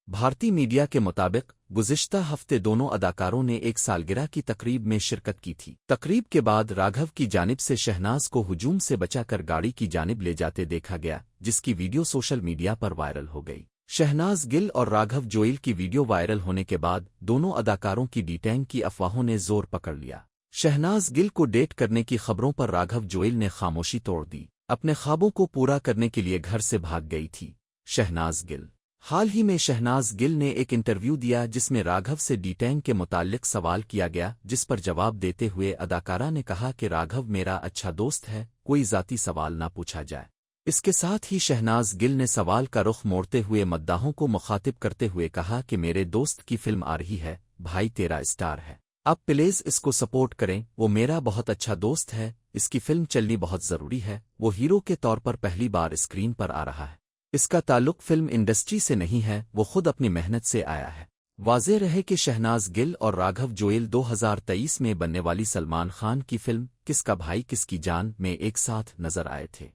بھارتی میڈیا کے مطابق گزشتہ ہفتے دونوں اداکاروں نے ایک سالگرہ کی تقریب میں شرکت کی تھی۔ تقریب کے بعد راگھو کی جانب سے شہناز کو ہجوم سے بچا کر گاڑی کی جانب لے جاتے دیکھا گیا، جس کی ویڈیو سوشل میڈیا پر وائرل ہو گئی۔ شہناز گل اور راگھو جوئل کی ویڈیو وائرل ہونے کے بعد دونوں اداکاروں کی ڈیٹینگ کی افواہوں نے زور پکڑ لیا۔ شہناز گل کو ڈیٹ کرنے کی خبروں پر راگھو جوئل نے خاموشی توڑ دی، اپنے خوابوں کو پورا کرنے کے لیے گھر سے بھاگ گئی تھی۔ شہناز گل حال ہی میں شہناز گل نے ایک انٹرویو دیا جس میں راگھو سے ڈیٹینگ کے متعلق سوال کیا گیا، جس پر جواب دیتے ہوئے اداکارہ نے کہا کہ راگھو میرا اچھا دوست ہے، کوئی ذاتی سوال نہ پوچھا جائے۔ اس کے ساتھ ہی شہناز گل نے سوال کا رخ موڑتے ہوئے مداحوں کو مخاطب کرتے ہوئے کہا کہ میرے دوست کی فلم آ رہی ہے، بھائی تیرا اسٹار ہے، آپ پلیز اس کو سپورٹ کریں، وہ میرا بہت اچھا دوست ہے، اس کی فلم چلنی بہت ضروری ہے، وہ ہیرو کے طور پر پہلی بار اسکرین پر آ رہا ہے، اس کا تعلق فلم انڈسٹری سے نہیں ہے، وہ خود اپنی محنت سے آیا ہے۔ واضح رہے کہ شہناز گل اور راگھو جوئل 2023 میں بننے والی سلمان خان کی فلم کس کا بھائی کس کی جان میں ایک ساتھ نظر آئے تھے۔